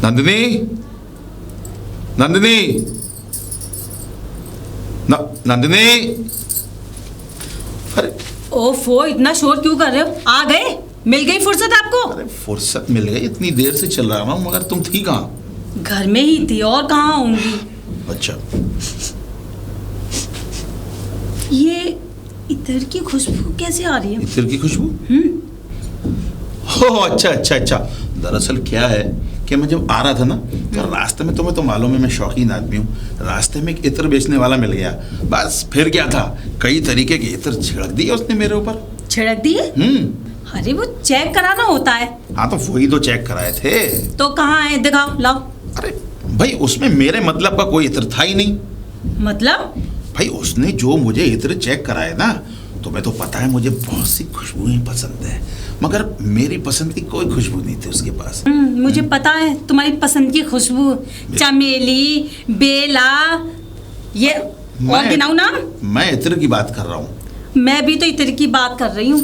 नंदिनी, नंदिनी, नंदिनी। अरे ओफो, इतना शोर क्यों कर रहे हो? आ गए? मिल गई फुर्सत आपको? अरे फुर्सत मिल गई, इतनी देर से चल रहा हूँ, मगर तुम थी कहाँ? घर में ही थी, और कहाँ होंगी। अच्छा, ये इतर की खुशबू कैसे आ रही है? इतर की खुशबू? हो अच्छा अच्छा अच्छा। दरअसल क्या है कि मैं जब आ रहा था ना, तो रास्ते में, तुम्हें तो मालूम है मैं शौकीन आदमी हूँ, रास्ते में एक इत्र बेचने वाला मिल गया। बस फिर क्या था, कई तरीके के इत्र छिड़क दिए उसने मेरे ऊपर। छिड़क दिए? अरे वो चेक कराना होता है। हाँ तो वही तो चेक कराए थे। तो कहाँ है, दिखाओ, लाओ। अरे भाई उसमें मेरे मतलब का कोई इत्र था ही नहीं। मतलब? भाई उसने जो मुझे इत्र चेक कराए ना, तुम्हें तो पता है मुझे बहुत सी खुशबुएं पसंद है, मगर मेरी पसंद की कोई खुशबू नहीं थी उसके पास। मुझे पता है तुम्हारी पसंद की खुशबू, चमेली, बेला, ये और गिनाऊं नाम? मैं इत्र की बात कर रहा हूँ। मैं भी तो इत्र की बात कर रही हूँ।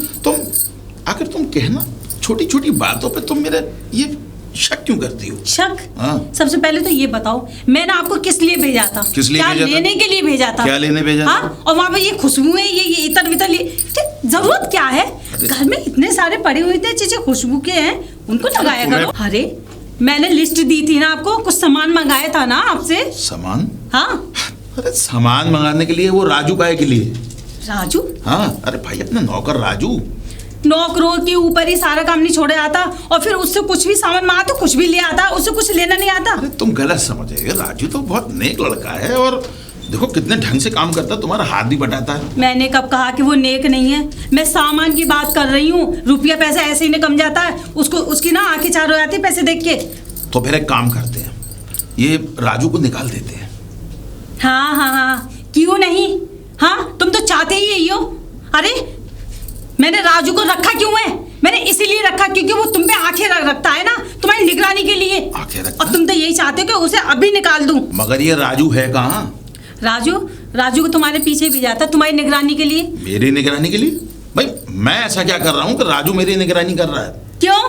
आखिर तुम कहना, छोटी छोटी बातों पे तुम मेरे ये शक क्यों करती हो? शक? हाँ। सबसे पहले तो ये बताओ, मैंने आपको किस लिए भेजा था? किस लिए क्या भेजा लेने था? के लिए भेजा था? क्या लेने भेजा था? हाँ? और वहाँ पे ये खुशबुएं, ये इतर वितर, जरूरत क्या है? घर में इतने सारे पड़े हुए थे, चीजें खुशबू के हैं, उनको लगाया करो। अरे मैंने लिस्ट दी थी ना आपको, कुछ सामान मंगाया था ना आपसे। सामान? हाँ। अरे सामान मंगाने के लिए वो राजू काहे के लिए? राजू? हाँ, अरे भाई अपना नौकर राजू। नौकरों के ऊपर ही सारा काम नहीं छोड़े आता, और फिर उससे कुछ भी सामान मांगा तो कुछ भी ले आता, उससे कुछ लेना नहीं आता। अरे तुम गलत समझ रहे हो, राजू तो बहुत नेक लड़का है, और देखो कितने ढंग से काम करता है, तुम्हारा हाथ भी बटाता है। मैंने कब कहा कि वो नेक नहीं है? मैं सामान की बात कर रही हूँ। रुपया पैसा ऐसे ही निकम जाता है, उसको उसकी ना आंखें चार हो जाती है पैसे देख के। तो फिर एक काम करते हैं, ये राजू को निकाल देते हैं। हाँ हाँ हाँ, क्यों नहीं? हाँ, तुम तो चाहते ही यही हो। अरे मैंने राजू को रखा क्यों है? मैंने इसीलिए रखा क्योंकि वो तुम पे आंखें रखता है ना, तुम्हारी निगरानी के लिए। आंखें रखता? और तुम तो यही चाहते हो कि उसे अभी निकाल दूं। मगर ये राजू है कहाँ? राजू को तुम्हारे पीछे भी जाता, तुम्हारी निगरानी के लिए। मेरी निगरानी के लिए? भाई मैं ऐसा क्या कर रहा हूँ कि राजू मेरी निगरानी कर रहा है? क्यों?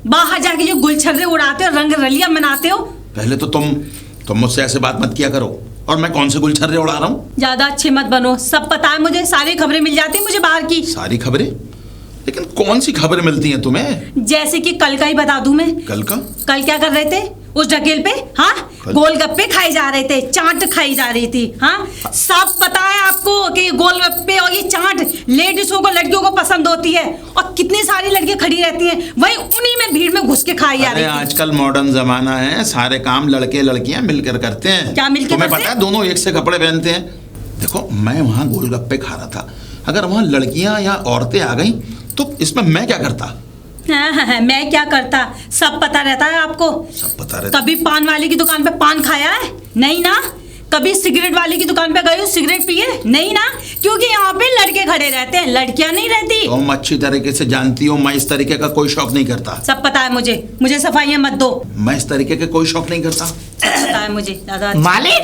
बाहर जाके जो गुलछर्रे उड़ाते हो, रंग रलियां मनाते हो। पहले तो तुम मुझसे ऐसे बात मत किया करो। और मैं कौन से गुलछर्रे उड़ा रहा हूँ? ज्यादा अच्छे मत बनो, सब पता है मुझे, सारी खबरें मिल जाती है मुझे बाहर की। सारी खबरें? लेकिन कौन सी खबरें मिलती हैं तुम्हें? जैसे कि कल का ही बता दूं मैं। कल का? कल क्या कर रहे थे उस ढकेल पे? हाँ, गोलगप्पे खाए जा रहे थे, चाट खाई जा रही थी। हाँ, सब पता है आपको कि गोलगप्पे और ये चाट लेडीजों को, लड़कियों को पसंद होती है, और कितनी सारी लड़कियां खड़ी रहती हैं, वही उन्हीं में भीड़ में घुस के खाई जा रही थी। आजकल मॉडर्न जमाना है, सारे काम लड़के लड़कियां मिलकर करते हैं। क्या मिलकर? तुम्हें पता है दोनों एक से कपड़े पहनते हैं। देखो मैं वहाँ गोलगप्पे खा रहा था, अगर वहाँ लड़कियां या औरतें आ गई तो इसमें मैं क्या करता? हाँ, मैं क्या करता सब पता रहता है आपको। सब पता रहता? कभी पान वाले की दुकान पे पान खाया है? नहीं ना। कभी सिगरेट वाले की दुकान पे गए हो, सिगरेट पिए? नहीं ना, क्योंकि यहाँ पे लड़के खड़े रहते हैं, लड़कियां नहीं रहती। तुम अच्छी तरीके से जानती हो मैं इस तरीके का कोई शौक नहीं करता। सब पता है मुझे सफाइयां मत दो। मैं इस तरीके के कोई शौक नहीं करता। पता है मुझे दादा। मालिक,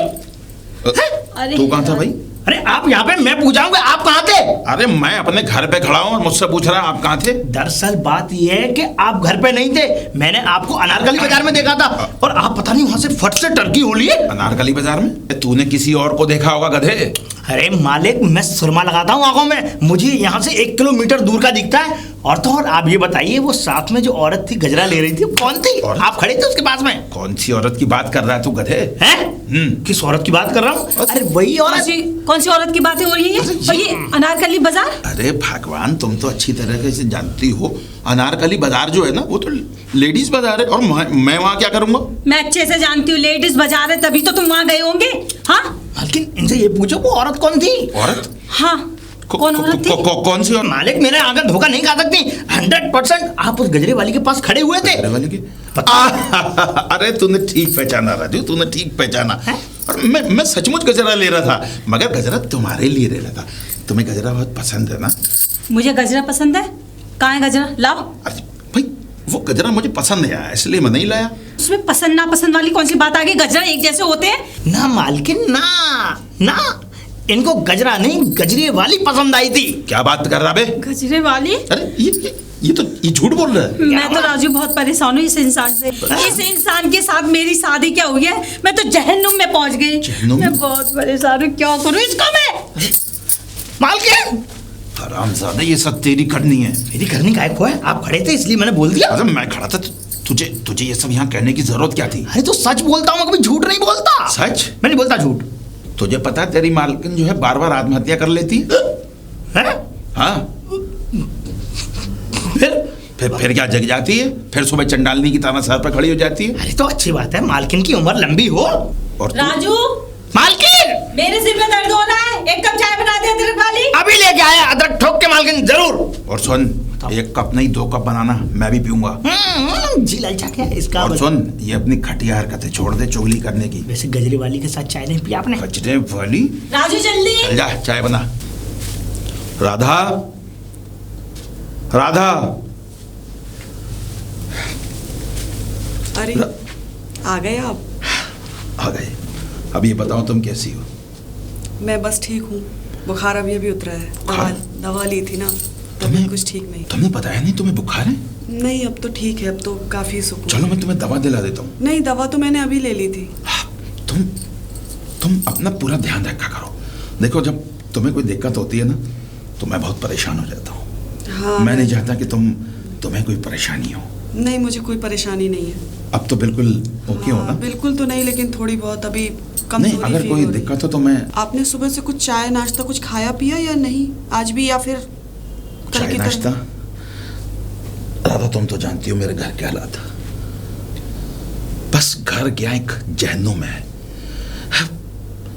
अरे तू कहाँ था भाई? अरे आप यहाँ पे, मैं पूछाऊंगा आप कहाँ थे? अरे मैं अपने घर पे खड़ा हूँ और मुझसे पूछ रहा है आप कहाँ थे? दरअसल बात यह है कि आप घर पे नहीं थे, मैंने आपको अनारकली बाजार में देखा था, और आप पता नहीं वहां से फट से टर्की हो लिए। अनारकली बाजार में? तूने किसी और को देखा होगा गधे। अरे मालिक, मैं सुरमा लगाता हूँ आंखों में, मुझे यहाँ से 1 किलोमीटर दूर का दिखता है। और तो और आप ये बताइए, वो साथ में जो औरत थी गजरा ले रही थी, कौन थी? आप खड़े थे उसके पास में। कौन सी औरत की बात कर रहा है तू गधे? हैं? किस औरत की बात कर रहा हूँ? अरे वही औरत। कौन सी औरत की बातें हो रही है? और ये अनारकली बाजार? अरे भगवान, तुम तो अच्छी तरह से जानती हो अनारकली बाजार जो है ना, वो तो लेडीज बाजार है, और मैं वहाँ क्या करूँगा? मैं अच्छे से जानती हूँ, लेडीज बाजार है, तभी तो तुम वहाँ गए होंगे। हाँ, लेकिन इनसे ये पूछो वो औरत कौन थी? औरत? हाँ, कौन औरत थी? कौन सी औरत? मालिक मेरे आगे धोखा नहीं खा सकती, 100% आप उस गजरे वाली के पास खड़े हुए थे। गजरे वाली की? अरे तूने ठीक पहचाना राजू, तूने ठीक पहचाना। और मैं सचमुच गजरा ले रहा था, मगर गजरा तुम्हारे लिए ले रहा था। तुम्हें गजरा बहुत पसंद है ना? मुझे गजरा पसंद है। कहाँ है गजरा? लाओ। अरे भाई वो गजरा मुझे पसंद है, इसलिए मैं नहीं लाया। उसमें पसंद ना पसंद वाली कौन सी बात आ गई? गजरा एक जैसे होते हैं ना मालकिन, ना इनको गजरा नहीं, गजरे वाली पसंद आई थी। क्या बात कर रहा बे? गजरे वाली? अरे ये झूठ बोल रहा है। मैं तो राजू बहुत परेशान हूँ इस इंसान से। इस इंसान के साथ मेरी शादी क्या हुई है, मैं तो जहन्नुम में पहुंच गई। जहन्नुम? मैं बहुत परेशान हूँ, क्या करूँ इसको मैं। मालकिन हरामजादा, ये सब तेरी करनी है। मेरी करनी काय को है? आप खड़े थे इसलिए मैंने बोल दिया। अरे मैं खड़ा था, तुझे ये सब यहाँ कहने की जरूरत क्या थी? अरे तो सच बोलता हूँ, मैं कभी झूठ नहीं बोलता। सच? मैं नहीं बोलता झूठ। तुझे पता है तेरी मालकिन जो है बार बार आत्महत्या कर लेती है? हाँ। फिर क्या जग जाती है, फिर सुबह चंडालनी की तरह सर पर खड़ी हो जाती है। अरे तो अच्छी बात है, मालकिन की उम्र लंबी हो। और राजू, मालकिन मेरे सिर में दर्द हो रहा है, एक कप चाय बना दे अदरक वाली। अभी लेके आया अदरक ठोक के मालकिन, जरूर। और सुन, एक कप नहीं 2 कप बनाना, मैं भी पीऊंगा। जी ललचा क्या है इसका? और सुन, ये अपनी खटिया हरकतें छोड़ दे चुगली करने की। वैसे गजरे वाली के साथ चाय नहीं पिया आपने? गजरे वाली? राजू जल्दी चल जा, चाय बना। राधा, राधा। अरे आ गए आप? आ गए। अब ये बताओ तुम कैसी हो? मैं बस ठीक हूँ, बुखार अभी उतरा है। दवा ली थी ना, तभी कुछ ठीक नहीं। तुमने बताया नहीं तुम्हें बुखार है? नहीं, अब तो ठीक है, अब तो काफी सुकून। चलो मैं तुम्हें दवा दिला देता हूँ। नहीं, दवा तो मैंने अभी ले ली थी। तुम अपना पूरा ध्यान रखा करो। देखो, जब तुम्हें कोई दिक्कत होती है ना, तो मैं बहुत परेशान हो जाता हूँ। हाँ, मैं नहीं चाहता कि तुम्हें कोई परेशानी हो। नहीं, मुझे कोई परेशानी नहीं है। अब तो बिल्कुल ओके हो ना? बिल्कुल तो नहीं, लेकिन थोड़ी बहुत अभी कमजोरी नहीं, अगर कोई दिक्कत हो तो मैं। आपने सुबह से कुछ चाय नाश्ता कुछ खाया पिया या नहीं आज भी, या फिर चाय नाश्ता? राधा, तुम तो जानती हो मेरे घर के हालात। बस घर क्या एक जहन्नुम है।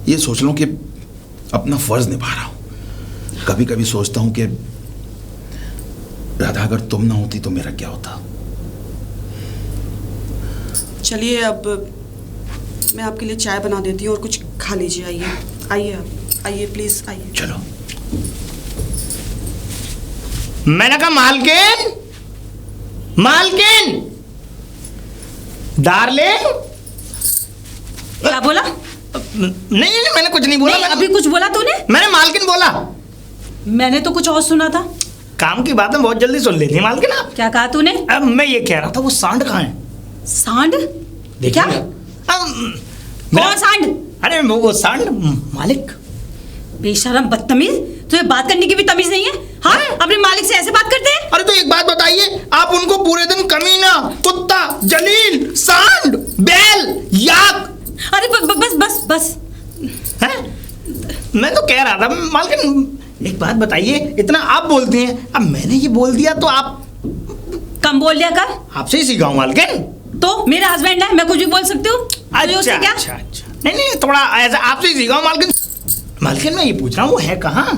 ये सोच लो कि अपना फर्ज निभा रहा हूं। कभी कभी सोचता हूं कि राधा, अगर तुम ना होती तो मेरा क्या होता। चलिए, अब मैं आपके लिए चाय बना देती हूँ और कुछ खा लीजिए। आइए आइए, आप आइए, प्लीज आइए। चलो। मैंने कहा मालकिन, मालकिन, डार्लिंग। क्या बोला? नहीं, मैंने कुछ नहीं बोला। नहीं, अभी कुछ बोला तूने? मैंने मालकिन बोला। मैंने तो कुछ और सुना था। काम की बातें बहुत जल्दी सुन लेती है मालकिन आप। क्या कहा तूने? अब मैं ये कह रहा था, वो सांड कहाँ है? सांड? देखिए क्या? कौन सांड? अरे वो सांड मालिक। बेशरम, बदतमीज, तुझे बात करने की भी तमीज नहीं है? हाँ, अपने मालिक से ऐसे बात करते हैं? अरे तो एक बात बताइए, आप उनको पूरे दिन कमीना, कुत्ता, जलील, सांड, बैल, याक। अरे बस बस बस। है? मैं तो कह रहा था मालकिन, एक बात बताइए, इतना आप बोलती हैं, अब मैंने ये बोल दिया तो आप कम बोल दिया कर। आपसे ही सीखा हूं मालकिन। तो मेरा हस्बैंड है, मैं कुछ भी बोल सकती हूँ। अच्छा क्या? अच्छा अच्छा, नहीं, थोड़ा ऐसा आपसे ही सीखा हूं मालकिन। मालकिन, मैं ये पूछ रहा हूँ, वो है कहाँ?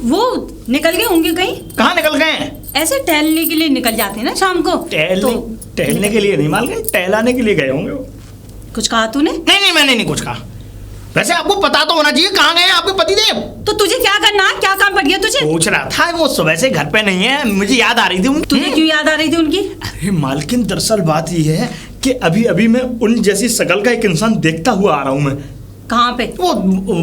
वो निकल गए होंगे कहीं। कहाँ निकल गए हैं? ऐसे टहलने के लिए निकल जाते हैं ना शाम को। टहलने के लिए नहीं मालकिन, टहलाने के लिए गए होंगे वो। कुछ कहा तूने? नहीं, मैंने नहीं कुछ कहा। वैसे आपको पता तो होना चाहिए कहाँ गए हैं आपके पतिदेव। तो तुझे क्या करना है? क्या काम पड़ गया तुझे? पूछ रहा था, वो सुबह से घर पे नहीं है, मुझे याद आ रही थी उनकी। तुझे क्यों याद आ रही थी उनकी? अरे मालकिन, दरअसल बात ये है कि अभी अभी मैं उन जैसी शकल का एक इंसान देखता हुआ आ रहा हूँ मैं। कहाँ पे? वो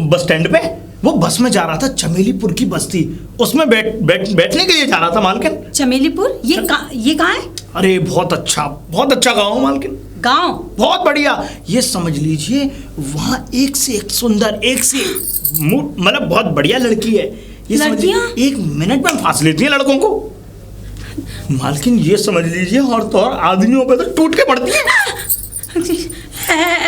बस स्टैंड पे। वो बस में जा रहा था, चमेलीपुर की बस थी, उसमें बैठने के लिए जा रहा था मालकिन। चमेलीपुर? ये कहाँ है? अरे बहुत अच्छा गाँव मालकिन। गाँव बहुत बढ़िया। ये समझ लीजिए, वहाँ एक से एक सुंदर, एक से मतलब बहुत बढ़िया लड़की है। ये लड़कियाँ 1 मिनट में फांस लेती हैं लड़कों को मालकिन, ये समझ लीजिए। और तो और आदमियों पे तो टूट के पड़ती हैं।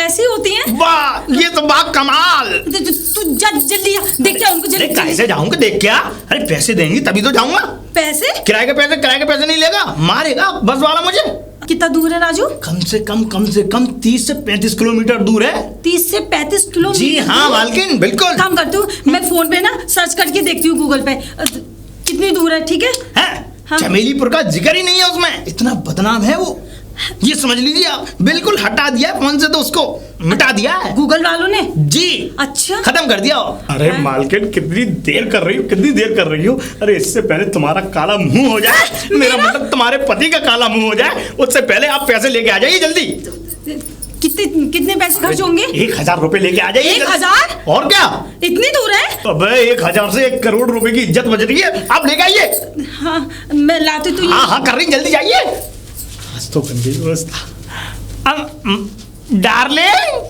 ऐसी होती हैं? वाह, ये तो बात कमाल। तू जल्दी देख क्या उनको जल्दी। कैसे जाऊंगा देख क्या? अरे पैसे देंगी तभी तो जाऊंगा। पैसे? किराए के पैसे नहीं लेगा, मारेगा बस वाला मुझे। कितना दूर है राजू? कम से कम 30 से 35 किलोमीटर दूर है। 30 से 35 किलोमीटर? जी हाँ मालकिन, बिल्कुल। काम करती हूँ, मैं फोन पे ना सर्च करके देखती हूँ गूगल पे कितनी दूर है। ठीक है? हाँ। चमेलीपुर का जिक्र ही नहीं है उसमें, इतना बदनाम है वो। ये समझ लीजिए आप, बिल्कुल हटा दिया फोन से, तो उसको मिटा दिया है गूगल वालों ने। जी अच्छा, खत्म कर दिया। अरे मालकिन, कितनी देर कर रही हो? अरे इससे पहले तुम्हारा काला मुंह हो जाए, मेरा मतलब तुम्हारे पति का काला मुंह हो जाए, उससे पहले आप पैसे लेके आ जाइए जल्दी। कितने कितने पैसे खर्च होंगे? 1000 रुपए लेके आ जाइए। 1000? और क्या? इतनी दूर है? अबे 1000 से 1 करोड़ रुपए की इज्जत बच रही है, आप लेके आइए। हाँ मैं लाती तो। हाँ कर रही, जल्दी जाइए। आज तो बन गई व्यवस्था। डार्लिंग,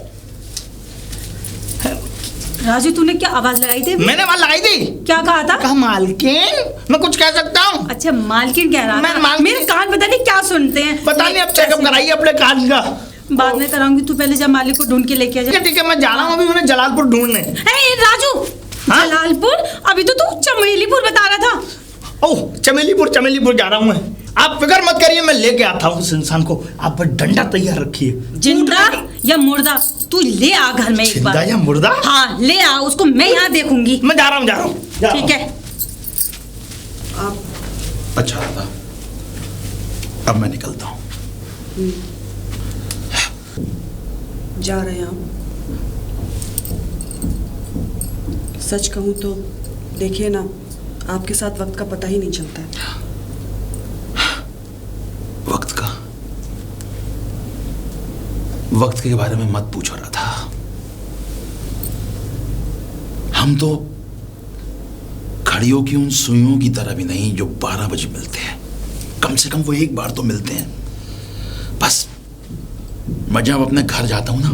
राजू तूने क्या आवाज लगाई थी? मैंने आवाज लगाई थी। क्या कहा था? कहा मालकिन, मैं कुछ कह सकता हूँ? अच्छा मालकिन कह रहा था। मेरे कान पता नहीं क्या सुनते हैं। पता नहीं, अब चेकअप कराइए अपने कान का। बाद में कराऊंगी, तू पहले जा मालिक को ढूंढ के लेके आ जा। ठीक है, मैं जा रहा हूँ अभी उन्हें जलालपुर ढूंढने। राजू, हाँ? जलालपुर? अभी तो तू चमेलीपुर बता रहा था। ओह चमेलीपुर जा रहा हूँ मैं। आप फिक्र मत करिए, मैं लेके आता हूँ उस इंसान को। आप बस डंडा तैयार रखिए। जिंदा या मुर्दा तू ले आ घर में एक बार। जिंदा या मुर्दा? हाँ ले आ उसको, मैं यहाँ देखूंगी। मैं जा रहा हूँ। ठीक है। अच्छा दादा, अब मैं निकलता हूँ। जा रहे हैं आप? सच कहूँ तो देखिए ना, आपके साथ वक्त का पता ही नहीं चलता है। वक्त के बारे में मत पूछो राधा। हम तो घड़ियों की उन सुइयों की तरह भी नहीं जो 12 बजे मिलते हैं। कम से कम वो एक बार तो मिलते हैं। बस मैं जब अपने घर जाता हूं ना,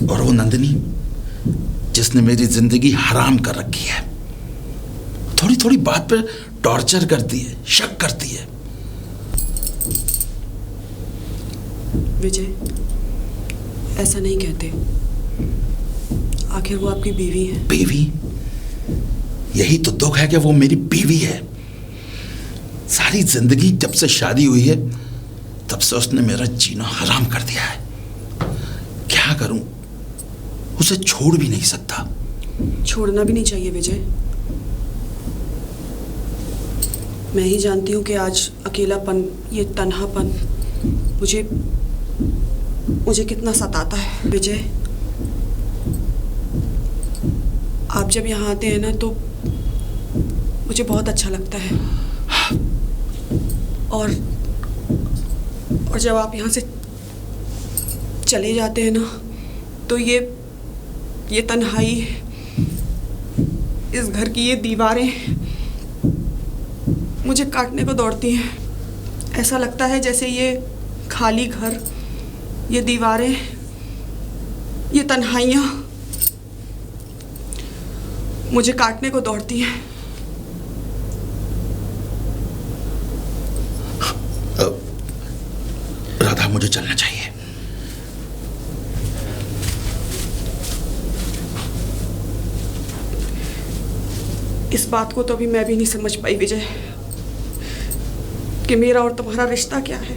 और वो नंदिनी जिसने मेरी जिंदगी हराम कर रखी है, थोड़ी थोड़ी बात पे टॉर्चर करती है, शक करती है। विजय, ऐसा नहीं कहते। आखिर वो आपकी बीवी है। बीवी? यही तो दुख है कि वो मेरी बीवी है। सारी जिंदगी जब से शादी हुई है तब से उसने मेरा जीना हराम कर दिया है। क्या करूं, उसे छोड़ भी नहीं सकता। छोड़ना भी नहीं चाहिए विजय। मैं ही जानती हूं कि आज अकेलापन, ये तन्हापन मुझे कितना सताता है। विजय, आप जब यहाँ आते हैं ना तो मुझे बहुत अच्छा लगता है, और जब आप यहाँ से चले जाते हैं ना तो ये तन्हाई, इस घर की ये दीवारें मुझे काटने को दौड़ती हैं। ऐसा लगता है जैसे ये खाली घर, ये दीवारें, ये तन्हाइयाँ मुझे काटने को दौड़ती हैं। राधा, मुझे चलना चाहिए। इस बात को तो अभी मैं भी नहीं समझ पाई विजय, कि मेरा और तुम्हारा रिश्ता क्या है।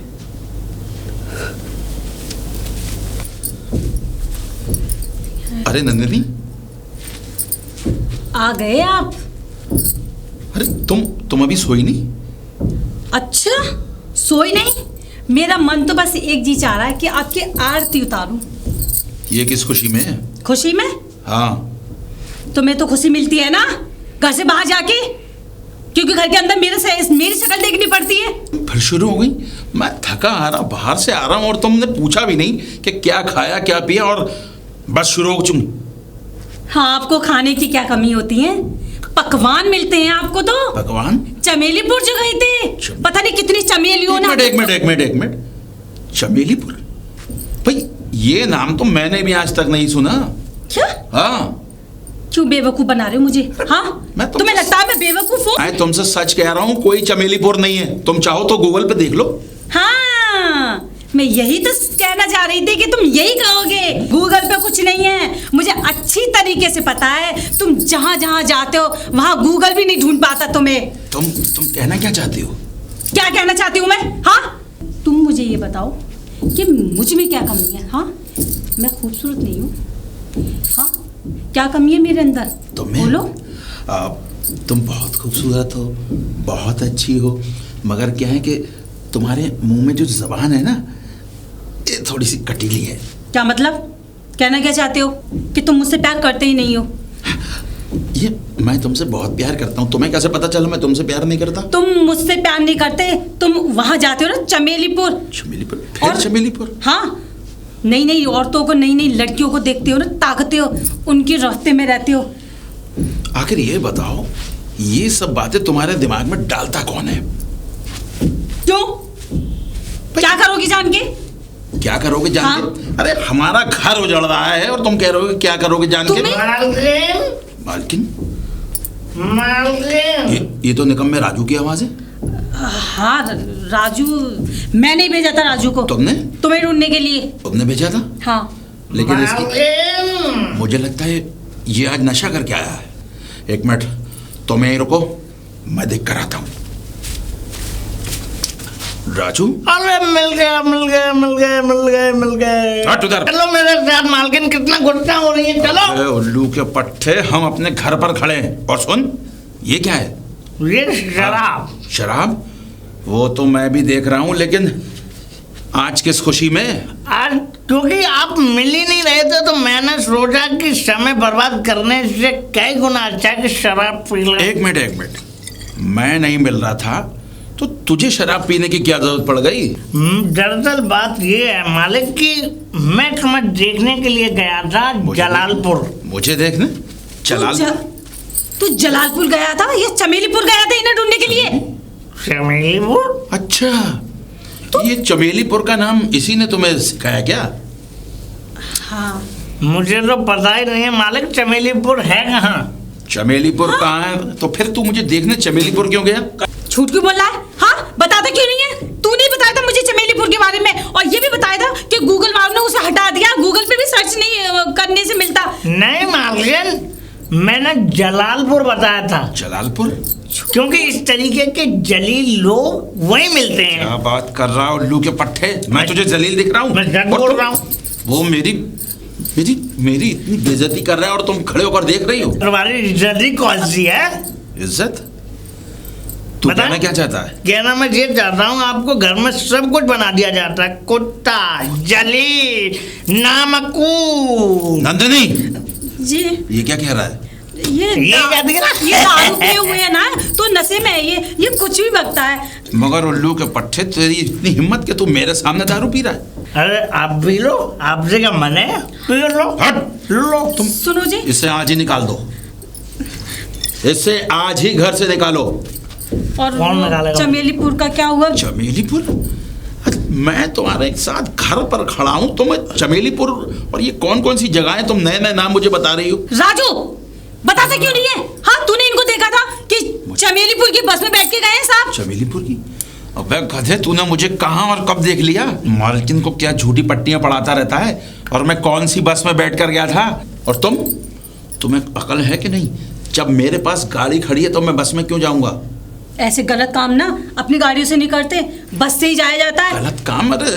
अरे नंदिनी, आ गए आप? अरे तुम अभी सोई नहीं? अच्छा, सोई नहीं? मेरा मन तो बस एक जी चाह रहा है कि आपकी आरती उतारूं। ये किस खुशी में? खुशी में? हाँ। तुम्हें तो खुशी मिलती है ना घर से बाहर जाके, क्योंकि घर के अंदर मेरी शक्ल देखनी पड़ती है। फिर शुरू हो गई? मैं थका आ रहा, बाहर से आ रहा हूँ, और तुमने पूछा भी नहीं कि क्या खाया क्या पिया, और बस शुरू हो चुकी। हाँ, आपको खाने की क्या कमी होती है? पकवान मिलते हैं आपको तो। पकवान? चमेलीपुर जो गए थे, पता नहीं कितनी चमेलियों ने। एक मिनट, चमेलीपुर? भाई ये नाम तो मैंने भी आज तक नहीं सुना। क्या? हाँ। क्यों बेवकूफ बना रहे हो मुझे? हाँ, तुम्हें लगता है मैं बेवकूफ हूँ? मैं तुमसे सच कह रहा हूँ, कोई चमेलीपुर नहीं है। तुम चाहो तो गूगल पे देख लो। हाँ, मैं यही तो कहना चाह रही थी कि तुम यही कहोगे, गूगल पे कुछ नहीं है। मुझे अच्छी तरीके से पता है, तुम जहाँ जहाँ जाते हो वहाँ गूगल भी नहीं ढूंढ पाता तुम्हें। तुम कहना क्या चाहती हो? क्या कहना चाहती हूँ मैं? हाँ, तुम मुझे ये बताओ कि मुझ में क्या कमी है? हाँ, मैं खूबसूरत नहीं हूँ? हाँ, क्या कमी है मेरे अंदर? बोलो। तुम बहुत खूबसूरत हो, बहुत अच्छी हो, मगर क्या है कि तुम्हारे मुंह में जो जबान है ना, ये थोड़ी सी कटीली है। क्या मतलब? कहना क्या चाहते हो कि तुम मुझसे प्यार करते ही नहीं हो? ये मैं तुमसे बहुत प्यार करता हूँ, तुम्हें कैसे पता चला मैं तुमसे प्यार नहीं करता? तुम मुझसे प्यार नहीं करते, तुम वहां जाते हो ना चमेलीपुर। चमेलीपुर? फिर चमेलीपुर? हाँ, नई नई औरतों को, नई नई लड़कियों को देखते हो ना, ताकते हो, उनके रास्ते में रहते हो। आखिर ये बताओ, ये सब बातें तुम्हारे दिमाग में डालता कौन है? क्यों? क्या करोगी जान के? क्या करोगे जान के? अरे हमारा घर उजड़ रहा है और तुम कह रहे हो क्या करोगे जान के? मालकिन? ये तो निकम्मे राजू की आवाज है। हाँ राजू, मैंने भेजा था राजू को। तुमने? तुम्हें ढूंढने के लिए। तुमने भेजा था? हाँ। लेकिन इसकी मुझे लगता है ये आज नशा करके आया है। एक मिनट तुम्हें रुको, मैं देख कर आता हूँ। राजू? अरे मिल गया मिल गया मिल गया मिल गया मिल गया। हट उधर। चलो मेरे साथ मालकिन, कितना गुस्सा हो रही है, चलो। उल्लू के पट्टे, हम अपने घर पर खड़े हैं और सुन, ये क्या है? ये शराब। शराब? वो तो मैं भी देख रहा हूँ, लेकिन आज किस खुशी में? आज क्योंकि आप मिल ही नहीं रहे थे तो मैंने सोचा कि समय बर्बाद करने से कई गुना अच्छा कि शराब पी ले। एक मिनट, मैं नहीं मिल रहा था तो तुझे शराब पीने की क्या जरूरत पड़ गई? दरअसल बात ये है मालिक कि मैं तुम्हें देखने के लिए गया था जलालपुर। मुझे देखने? जलालपुर? तू जलालपुर गया था या चमेलीपुर गया था इन्हें ढूंढने के लिए? चमेलीपुर? अच्छा, तो ये चमेलीपुर का नाम इसी ने तुम्हें सिखाया क्या? हाँ। मुझे तो पता ही नहीं है मालिक, चमेलीपुर है कहाँ? चमेलीपुर कहाँ है? तो फिर तू मुझे देखने चमेलीपुर क्यों गया? झूठ क्यों बोल रहा है? हाँ, बताता क्यों नहीं है? तू नहीं बताया था मुझे चमेलीपुर के बारे में, और ये भी बताया था कि गूगल वालों ने उसे हटा दिया, गूगल पे भी सर्च नहीं करने से मिलता। नहीं मालकिन, मैंने जलालपुर बताया था। जलालपुर? क्योंकि इस तरीके के जलील लोग वही मिलते हैं। क्या बात कर रहा है उल्लू के पट्टे? मैं तुझे जलील दिख रहा हूँ? मैं जट बोल रहा हूँ। वो मेरी इतनी बेइज्जती कर रहा है और तुम खड़े होकर देख रही हो? तुम्हारी इज्जत कौन सी है? इज्जत? तू कहना क्या चाहता है? कहना मैं ये चाहता हूँ आपको घर में सब कुछ बना दिया जाता है, कुत्ता, जलील, नामकू। नंदिनी जी ये क्या कह रहा है? ये दारू पिए हुए है ना, तो नशे में है ये कुछ भी बकता है। मगर उल्लू के पट्टे, तेरी इतनी हिम्मत कि तू मेरे सामने दारू पी रहा है? अरे आप पी लो, आपसे क्या मन है, पी लो। हट लो तुम। सुनो जी, इसे आज ही निकाल दो, इसे आज ही घर से निकालो। और कौन निकालेगा? चमेलीपुर का क्या हुआ? चमेलीपुर? मैं तुम्हारे साथ घर पर खड़ा हूँ, तुम चमेलीपुर और ये कौन कौन सी जगह है? तुम नए नए नाम मुझे बता रही हो। राजू बताते क्यों नहीं है? हाँ, तूने इनको देखा था कि चमेलीपुर की बस में बैठ के गए हैं साहब? चमेलीपुर की? अबे गधे, तूने मुझे कहाँ और कब देख लिया? मालकिन को क्या झूठी पट्टियां पढ़ाता रहता है? और मैं कौन सी बस में बैठ कर गया था? और तुम्हें अकल है कि नहीं? जब मेरे पास गाड़ी खड़ी है तो मैं बस में क्यों जाऊंगा? ऐसे गलत काम ना अपनी गाड़ियों से नहीं करते, बस से ही जाया जाता है। गलत काम? अरे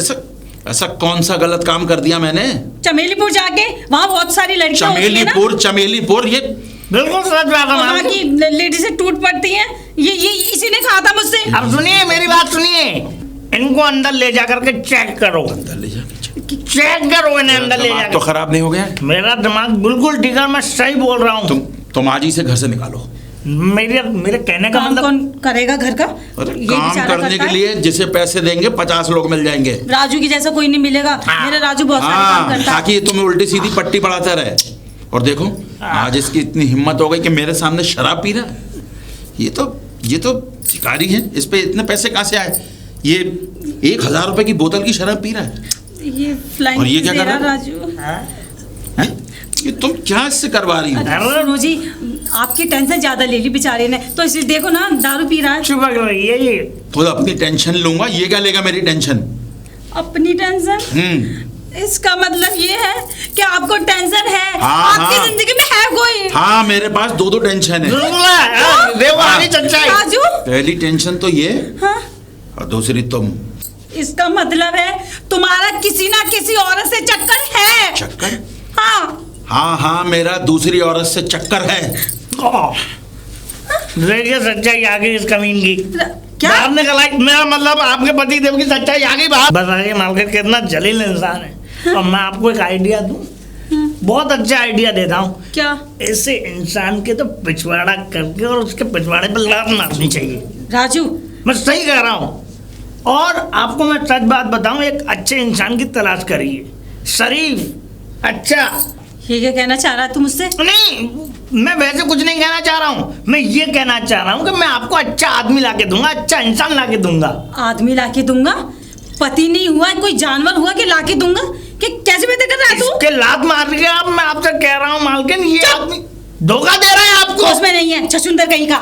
ऐसा कौन सा गलत काम कर दिया मैंने? चमेलीपुर जाके वहाँ बहुत सारी लड़कियां चमेलीपुर ये बिल्कुल सच बात है। वहाँ की लेडी से टूट पड़ती हैं। ये इसी ने कहा था मुझसे। अब सुनिए मेरी बात सुनिए, इनको अंदर ले जा करके चेक करो। अंदर ले जाके चेक करो इन्हें अंदर ले जाके। तो खराब नहीं हो गया? मेरा दिमाग बिल्कुल ठीक है, मैं सही बोल रहा हूँ। तुम आज ही से घर से निकालो। मेरे कहने का मतलब कौन करेगा घर का? अरे काम करने के लिए जिसे पैसे देंगे 50 लोग मिल जाएंगे। राजू की जैसा कोई नहीं मिलेगा। मेरा राजू बहुत सारा काम करता है। ताकि तुम्हें उल्टी सीधी पट्टी पढ़ाता रहे। और देखो आज इसकी इतनी हिम्मत हो गई कि मेरे सामने शराब पी रहा है। ये तो शिकारी है, इस पे इतने पैसे कहाँ से आए? ये 1000 रुपए की बोतल की शराब पी रहा है। ये फ्लाइंग और ये क्या कर रहा है? राजू ये तुम क्या इससे करवा रही हो? सुनो जी, आपकी टेंशन ज्यादा ले ली बेचारे ने, तो इसलिए देखो ना दारू पी रहा है। चुप रहिए। तो अपनी टेंशन लूंगा, ये क्या लेगा मेरी टेंशन? अपनी टेंशन? इसका मतलब ये है कि आपको टेंशन है। आपकी जिंदगी में है कोई? हाँ, मेरे पास दो टेंशन है। देखो आगे सच्चाई। राजू, पहली टेंशन तो ये, हाँ? और दूसरी तुम। इसका मतलब है तुम्हारा किसी ना किसी औरत से चक्कर है। चक्कर? हाँ, मेरा दूसरी औरत से चक्कर है। देखिए सच्चाई आ गई इस कमीन की। क्या? बाहर निकल आई। मेरा मतलब आपके पति देव की सच्चाई आ गई बाहर। बताइए मालकिन कितना जलील इंसान है। और मैं आपको एक आइडिया दूं, बहुत अच्छा आइडिया देता हूँ। क्या? ऐसे इंसान के तो पिछवाड़ा करके और उसके पिछवाड़े पर लात मारनी चाहिए। राजू, मैं सही कह रहा हूँ। और आपको मैं सच बात बताऊं, एक अच्छे इंसान की तलाश करिए, शरीफ, अच्छा। ये क्या कहना चाह रहा है तू मुझसे? नहीं, मैं वैसे कुछ नहीं कहना चाह रहा हूँ। मैं ये कहना चाह रहा हूँ कि मैं आपको अच्छा आदमी लाके दूंगा, अच्छा इंसान लाके दूंगा। आदमी लाके दूंगा? पति नहीं हुआ, कोई जानवर हुआ कि लाके दूंगा? कि कैसे बातें कर रहा है तू? इसके लात मार के आप, मैं आपसे कह रहा हूँ मालकिन, ये आदमी धोखा दे रहा है आपको। उसमें नहीं है, छछुंदर कहीं का।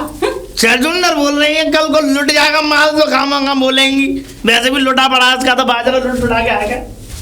छछुंदर बोल रही है, कल को लुट जाएगा माल तो खामा बोलेंगी। वैसे भी लुटा पड़ा इसका तो बाजरा लुट उठा के आएगा।